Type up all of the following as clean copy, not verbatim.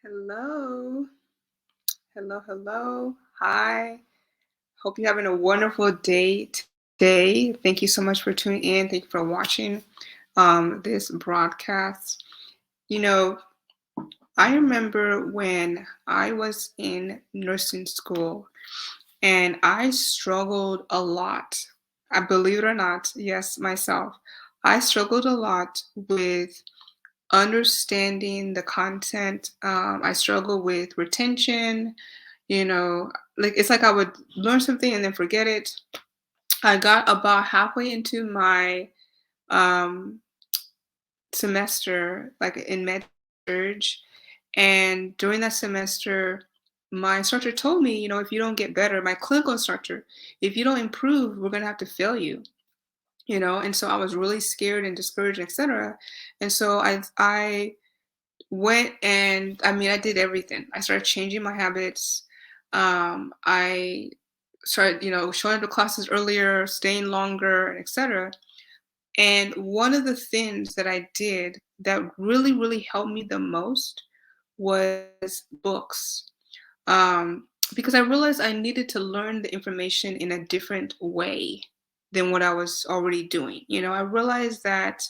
Hello. Hello, hello. Hi. Hope you're having a wonderful day today. Thank you so much for tuning in. Thank you for watching this broadcast. You know, I remember when I was in nursing school and I struggled a lot. I believe it or not, yes, myself. I struggled a lot with understanding the content. I struggle with retention. Like it's like I would learn something and then forget it. I got about halfway into my um, semester, like in med surge, and during that semester, my instructor told me, if you don't get better, my clinical instructor, if you don't improve, we're gonna have to fail you. And so I was really scared and discouraged, etc. And so I went and I did everything. I started changing my habits. I started, showing up to classes earlier, staying longer, etc. And one of the things that I did that really, really helped me the most was books. Because I realized I needed to learn the information in a different way than what I was already doing. I realized that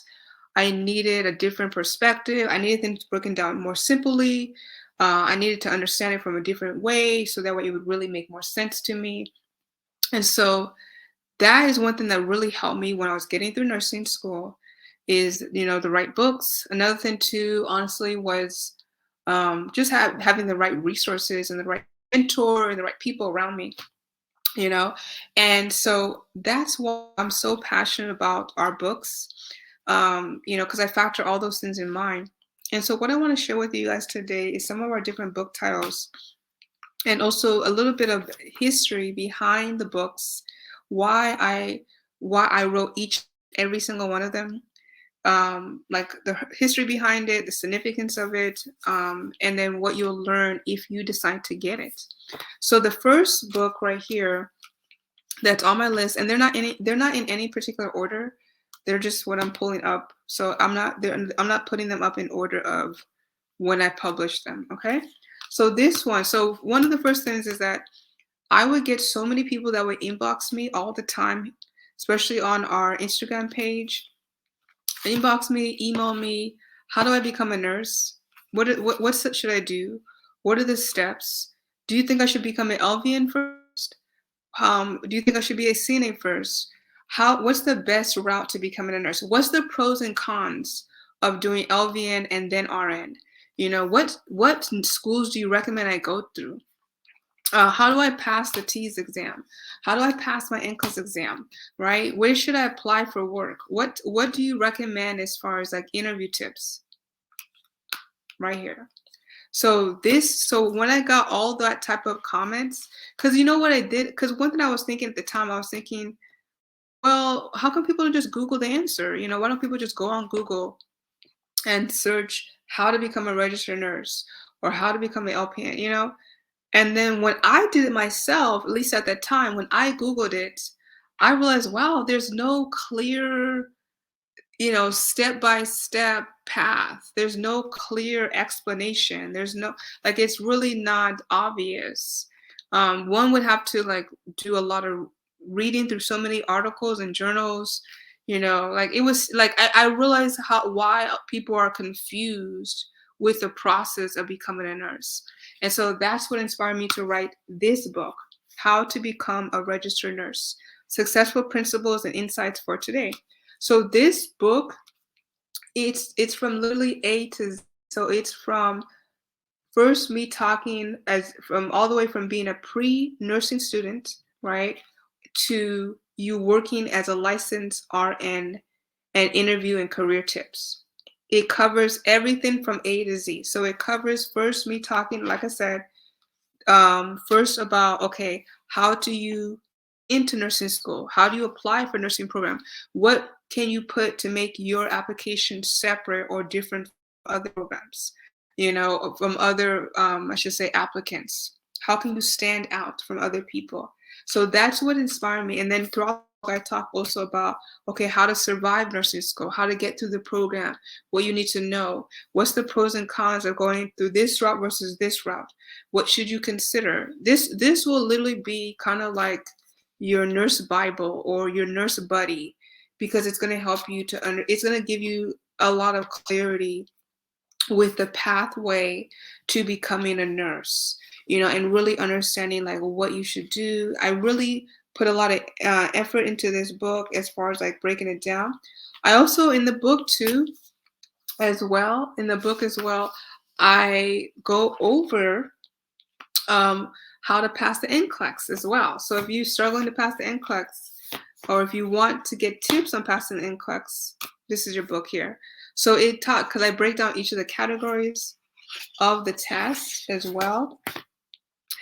I needed a different perspective. I needed things broken down more simply. I needed to understand it from a different way so that way it would really make more sense to me. And so that is one thing that really helped me when I was getting through nursing school is, the right books. Another thing too, honestly, was just having the right resources and the right mentor and the right people around me, you know? And so that's why I'm so passionate about our books, because I factor all those things in mind. And so what I want to share with you guys today is some of our different book titles and also a little bit of history behind the books, why I wrote every single one of them, like the history behind it, the significance of it, and then what you'll learn if you decide to get it. So the first book right here that's on my list, and they're not in any particular order. They're just what I'm pulling up. So I'm not putting them up in order of when I published them. Okay. So one of the first things is that I would get so many people that would inbox me all the time, especially on our Instagram page. Inbox me, email me. How do I become a nurse? What should I do? What are the steps? Do you think I should become an LVN first? Do you think I should be a CNA first? What's the best route to becoming a nurse? What's the pros and cons of doing LVN and then RN? What schools do you recommend I go through? How do I pass the TEAS exam? How do I pass my NCLEX exam? Right? Where should I apply for work? What do you recommend as far as like interview tips? Right here. So when I got all that type of comments, because you know what I did? Because one thing I was thinking at the time, I was thinking, well, how come people don't just Google the answer? Why don't people just go on Google and search how to become a registered nurse or how to become an LPN, And then when I did it myself, at least at that time, when I Googled it, I realized, wow, there's no clear, step-by-step path. There's no clear explanation. There's no, like, it's really not obvious. One would have to like do a lot of reading through so many articles and journals, like it was like, I realized why people are confused with the process of becoming a nurse. And so that's what inspired me to write this book, How to Become a Registered Nurse, Successful Principles and Insights for Today. So this book, it's from literally A to Z. So it's from first me talking from all the way from being a pre-nursing student, right, to you working as a licensed RN and interview and career tips. It covers everything from A to Z. So it covers first me talking, like I said, first about, okay, how do you into nursing school? How do you apply for nursing program? What can you put to make your application separate or different from other programs? From other, I should say, applicants. How can you stand out from other people? So that's what inspired me. And then throughout I talk also about, okay, how to survive nursing school, how to get through the program, what you need to know, what's the pros and cons of going through this route versus this route, what should you consider. This will literally be kind of like your nurse Bible or your nurse buddy, because it's going to help you to it's going to give you a lot of clarity with the pathway to becoming a nurse, and really understanding like what you should do. I really put a lot of effort into this book as far as like breaking it down. I also, in the book too, in the book as well, I go over how to pass the NCLEX as well. So if you're struggling to pass the NCLEX, or if you want to get tips on passing the NCLEX, this is your book here. So it taught, because I break down each of the categories of the test as well.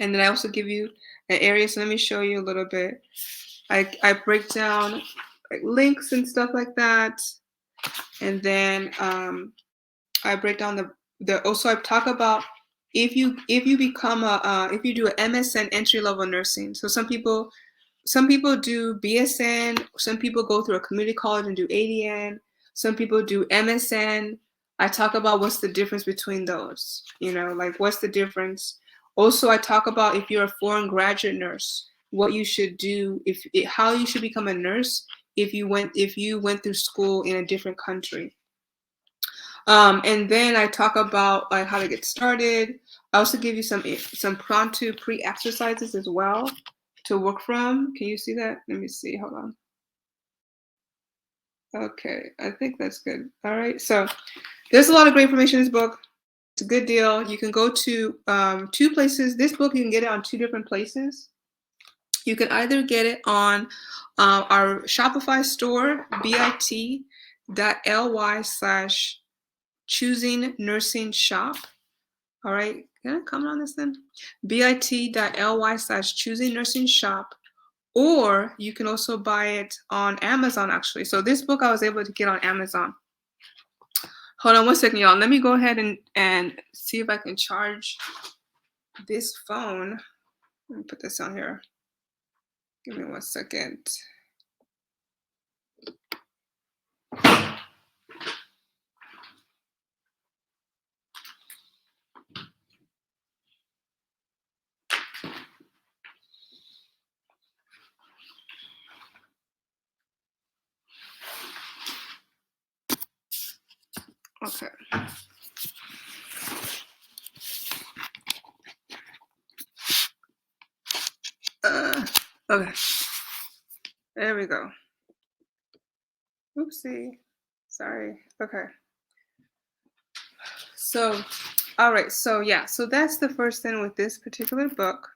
And then I also give you an area. So let me show you a little bit. I break down like links and stuff like that. And then I break down also I talk about if you become if you do an MSN entry level nursing. So some people do BSN, some people go through a community college and do ADN, some people do MSN. I talk about what's the difference between those, like what's the difference. Also, I talk about if you're a foreign graduate nurse, what you should do, how you should become a nurse if you went through school in a different country. And then I talk about like how to get started. I also give you some pronto pre-exercises as well to work from. Can you see that? Let me see. Hold on. Okay, I think that's good. All right. So there's a lot of great information in this book. It's a good deal. You can go to 2 places. This book, you can get it on 2 different places. You can either get it on our Shopify store, bit.ly/choosing nursing shop. All right. Can I comment on this then? bit.ly/choosing nursing shop. Or you can also buy it on Amazon, actually. So this book I was able to get on Amazon. Hold on one second, y'all. Let me go ahead and see if I can charge this phone. Let me put this on here. Give me 1 second. Okay. Okay. There we go. Oopsie. Sorry. Okay. So, all right. So yeah. So that's the first thing with this particular book.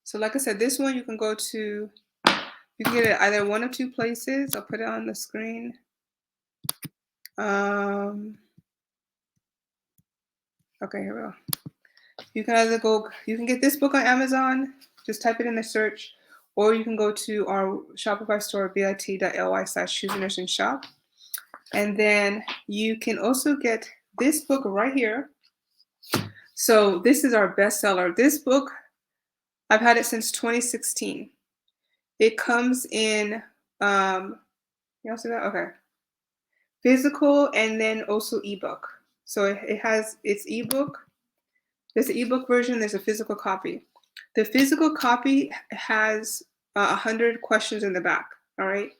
So like I said, this one you can go to. You can get it either 1 of 2 places. I'll put it on the screen. Okay, here we go. You can either you can get this book on Amazon, just type it in the search, or you can go to our Shopify store, bit.ly/choosing nursing shop. And then you can also get this book right here. So this is our bestseller. This book, I've had it since 2016. It comes in, you all see that? Okay. Physical and then also ebook. So it has its ebook. There's an ebook version, there's a physical copy. The physical copy has 100 questions in the back, all right?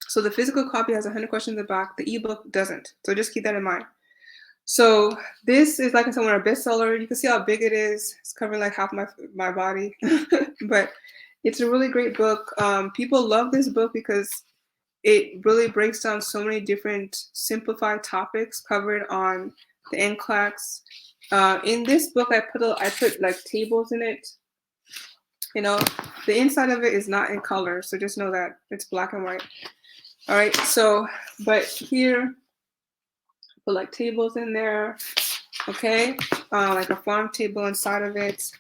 So the physical copy has 100 questions in the back, the ebook doesn't. So just keep that in mind. So this is, like I said, our bestseller. You can see how big it is. It's covering like half my body, but it's a really great book. People love this book because it really breaks down so many different simplified topics covered on the NCLEX. In this book, I put like tables in it. The inside of it is not in color, so just know that it's black and white. All right, so, but here, put like tables in there, okay? Like a farm table inside of it.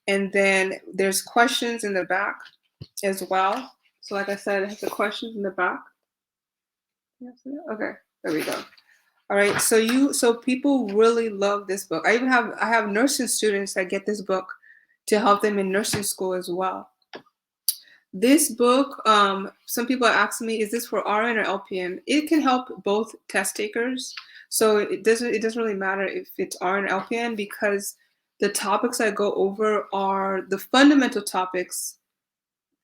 And then there's questions in the back as well. So like I said, it has the questions in the back. Okay, there we go. All right, so people really love this book. I have nursing students that get this book to help them in nursing school as well. This book, some people are asking me, is this for RN or LPN? It can help both test takers. So it doesn't really matter if it's RN or LPN, because the topics I go over are the fundamental topics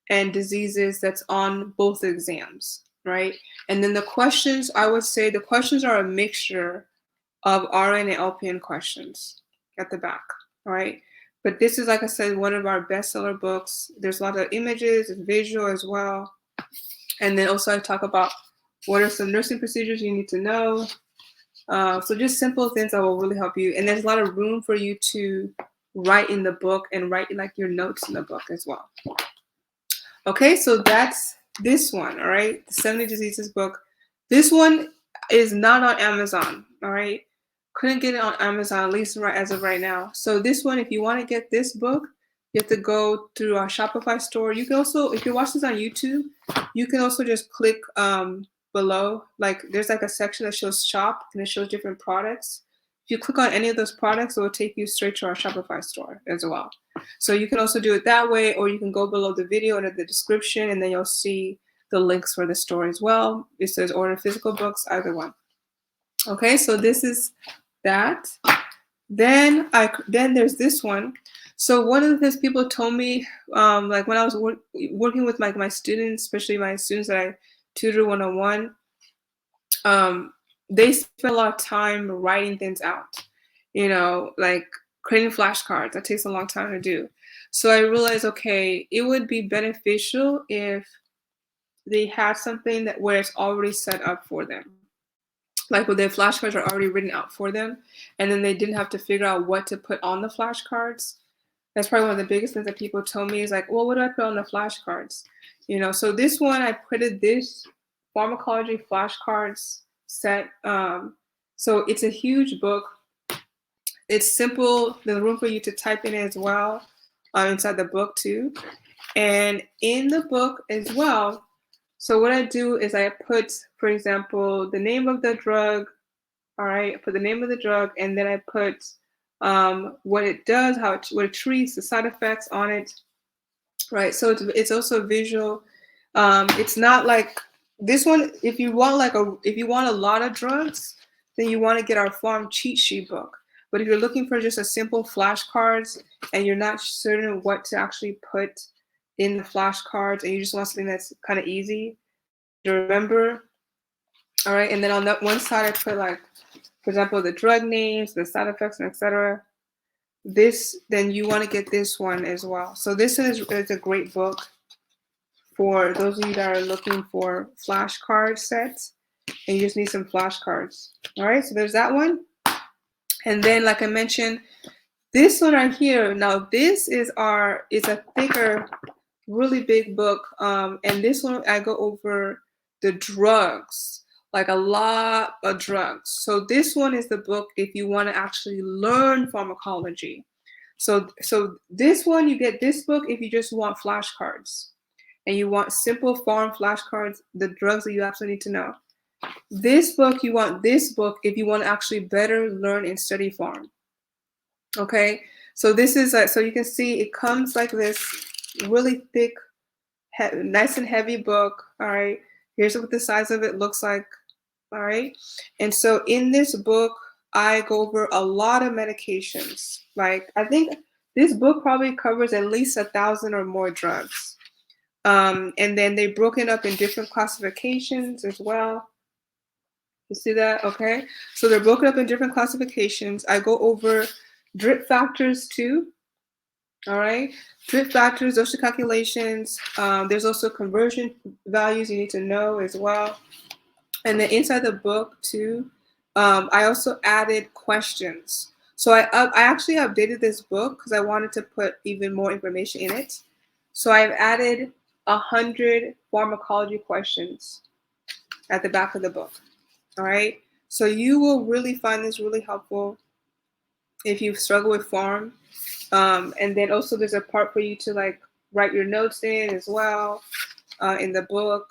and diseases that's on both exams, right? And then the questions, I would say the questions are a mixture of RN and LPN questions at the back, all right? But this is, like I said, one of our bestseller books. There's a lot of images and visual as well. And then also I talk about what are some nursing procedures you need to know. So just simple things that will really help you. And there's a lot of room for you to write in the book and write like your notes in the book as well. Okay, so that's this one, all right? The 70 Diseases book. This one is not on Amazon, all right? Couldn't get it on Amazon, at least right as of right now. So this one, if you want to get this book, you have to go through our Shopify store. You can also, if you watch this on YouTube, you can also just click below. Like there's like a section that shows shop and it shows different products. If you click on any of those products, it will take you straight to our Shopify store as well. So you can also do it that way, or you can go below the video under the description, and then you'll see the links for the store as well. It says order physical books, either one. Okay, so this is that. Then there's this one. So one of the things people told me, like when I was working with my students, especially my students that I tutor one-on-one, they spend a lot of time writing things out, like creating flashcards. That takes a long time to do. So I realized, okay, it would be beneficial if they had something where it's already set up for them. Like where their flashcards are already written out for them, and then they didn't have to figure out what to put on the flashcards. That's probably one of the biggest things that people told me is like, well, what do I put on the flashcards? So this one, I printed this pharmacology flashcards set. So it's a huge book. It's simple. There's room for you to type in as well inside the book too. And in the book as well, so what I do is I put, for example, the name of the drug. All right, I put the name of the drug, and then I put what it does, what it treats, the side effects on it. Right, so it's also visual. It's not like this one. If you want a lot of drugs, then you want to get our farm cheat sheet book. But if you're looking for just a simple flashcards and you're not certain what to actually put in the flashcards, and you just want something that's kind of easy to remember, all right. And then on that one side, I put like, for example, the drug names, the side effects, and etc. Then you want to get this one as well. So this is a great book for those of you that are looking for flashcard sets and you just need some flashcards. All right, so there's that one. And then, like I mentioned, this one right here. Now this is a thicker, really big book. And this one I go over the drugs, like a lot of drugs. So this one is the book if you want to actually learn pharmacology. So this one, you get this book if you just want flashcards and you want simple farm flashcards, the drugs that you absolutely need to know. This book, you want this book if you want to actually better learn and study farm. Okay, so this is so you can see it comes like this really thick, nice and heavy book. All right, here's what the size of it looks like. All right, and so in this book, I go over a lot of medications. Like I think this book probably covers at least 1,000 or more drugs. And then they broken up in different classifications as well. You see that? Okay. So they're broken up in different classifications. I go over drip factors too. All right. Drip factors, those are calculations. There's also conversion values you need to know as well. And then inside the book too, I also added questions. So I actually updated this book because I wanted to put even more information in it. So I've added 100 pharmacology questions at the back of the book. All right. So you will really find this really helpful if you struggle with pharm. And then also there's a part for you to like write your notes in as well in the book.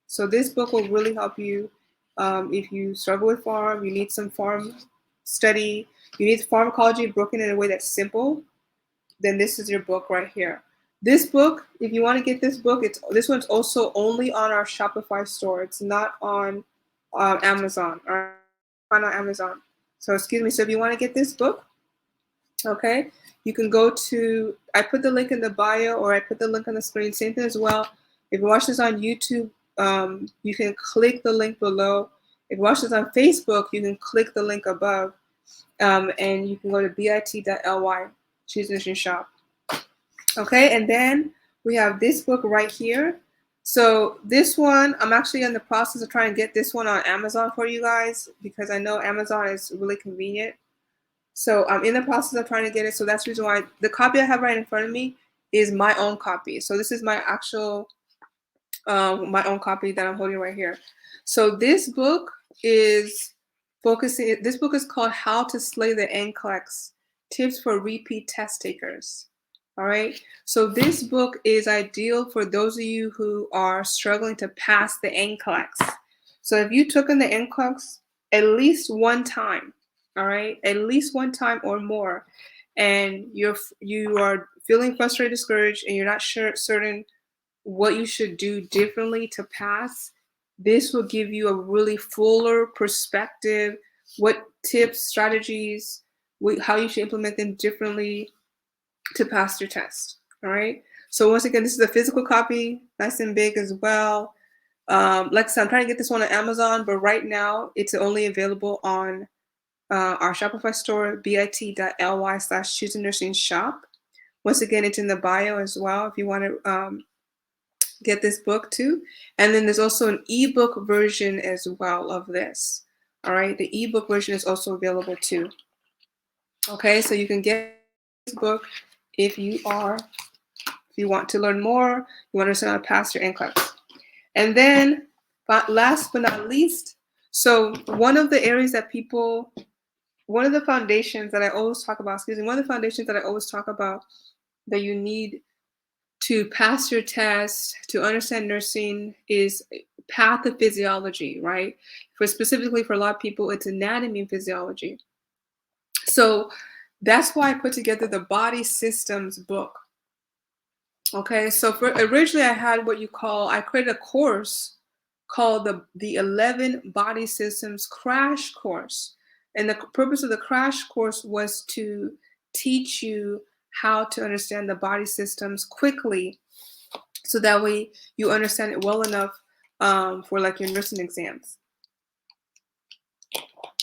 So this book will really help you if you struggle with pharm, you need some pharm study, you need pharmacology broken in a way that's simple, then this is your book right here. This book, if you want to get this book, this one's also only on our Shopify store. It's not on Amazon. All right, find on Amazon. So excuse me. So if you want to get this book, okay, you can go to, I put the link in the bio, or I put the link on the screen. Same thing as well. If you watch this on YouTube, you can click the link below. If you watch this on Facebook, you can click the link above, and you can go to bit.ly, choose mission shop. Okay, and then we have this book right here. So this one, I'm actually in the process of trying to get this one on Amazon for you guys, because I know Amazon is really convenient. So I'm in the process of trying to get it. So that's the reason why the copy I have right in front of me is my own copy. So this is my actual, my own copy that I'm holding right here. So this book is focusing, this book is called How to Slay the NCLEX, Tips for Repeat Test Takers. All right. So this book is ideal for those of you who are struggling to pass the NCLEX. So if you took in the NCLEX at least one time, all right, at least one time or more, and you are feeling frustrated, discouraged, and you're not certain what you should do differently to pass, this will give you a really fuller perspective, what tips, strategies, how you should implement them differently to pass your test. All right. So once again, this is a physical copy, nice and big as well. Like I said, I'm trying to get this one on Amazon, but right now it's only available on our Shopify store, bit.ly/choosingnursing-shop. Once again, it's in the bio as well if you want to get this book too. And then there's also an ebook version as well of this. All right, the ebook version is also available too. Okay, so you can get this book if you want to learn more, you want to understand how to pass your NCLEX. And then last but not least, so one of the areas that one of the foundations that I always talk about, one of the foundations that I always talk about that you need to pass your test, to understand nursing, is pathophysiology, right? Specifically for a lot of people, it's anatomy and physiology. So that's why I put together the Body Systems book. Okay, so originally I had I created a course called the 11 Body Systems Crash Course. And the purpose of the crash course was to teach you how to understand the body systems quickly, so that way you understand it well enough for like your nursing exams.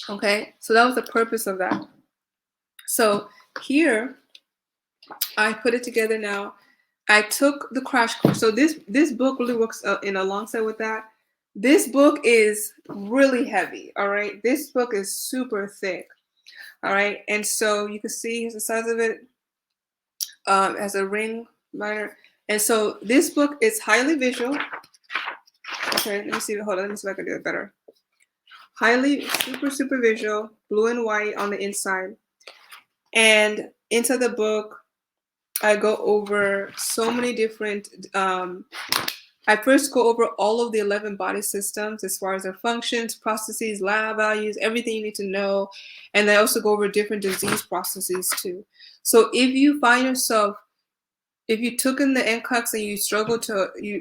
Okay, so that was the purpose of that. So here, I put it together now. I took the crash course. So this book really works in alongside with that. This book is really heavy, all right? This book is super thick, all right? And so you can see the size of it as a ring liner. And so this book is highly visual. Okay, let me see. Hold on, let me see if I can do it better. Highly, super visual, blue and white on the inside. And into the book, I go over so many different, I first go over all of the 11 body systems as far as their functions, processes, lab values, everything you need to know. And I also go over different disease processes too. So if you find yourself, if you took in the NCLEX and you struggle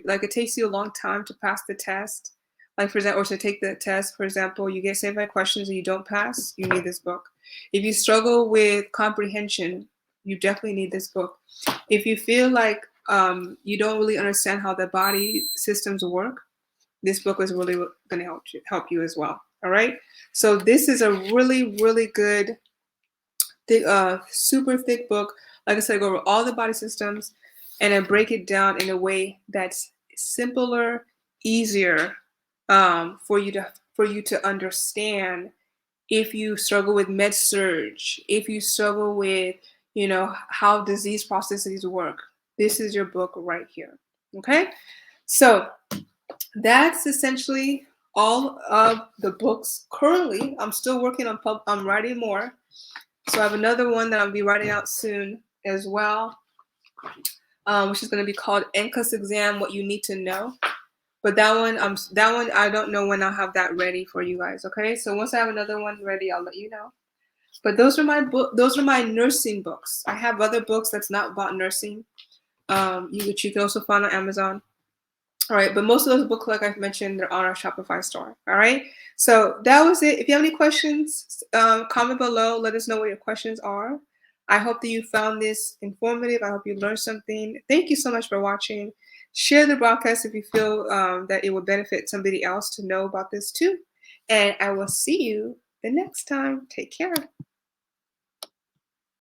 like it takes you a long time to pass the test, like for example, or to take the test, for example, you get 75 questions and you don't pass, you need this book. If you struggle with comprehension, you definitely need this book. If you feel like you don't really understand how the body systems work, this book is really going to help you as well. All right. So this is a really good, thick, super thick book. Like I said, I go over all the body systems and I break it down in a way that's simpler, easier for you to understand. If you struggle with med surge, if you struggle with, how disease processes work, this is your book right here. Okay, so that's essentially all of the books. Currently, I'm still working on I'm writing more. So I have another one that I'll be writing out soon as well, which is going to be called NCLEX Exam: What You Need to Know. But that one I don't know when I'll have that ready for you guys. Okay, so once I have another one ready, I'll let you know. But those are my nursing books. I have other books that's not about nursing, which you can also find on Amazon. All right, but most of those books, like I've mentioned, they're on our Shopify store. All right, so that was it. If you have any questions, comment below. Let us know what your questions are. I hope that you found this informative. I hope you learned something. Thank you so much for watching. Share the broadcast if you feel that it will benefit somebody else to know about this too. And I will see you the next time. Take care.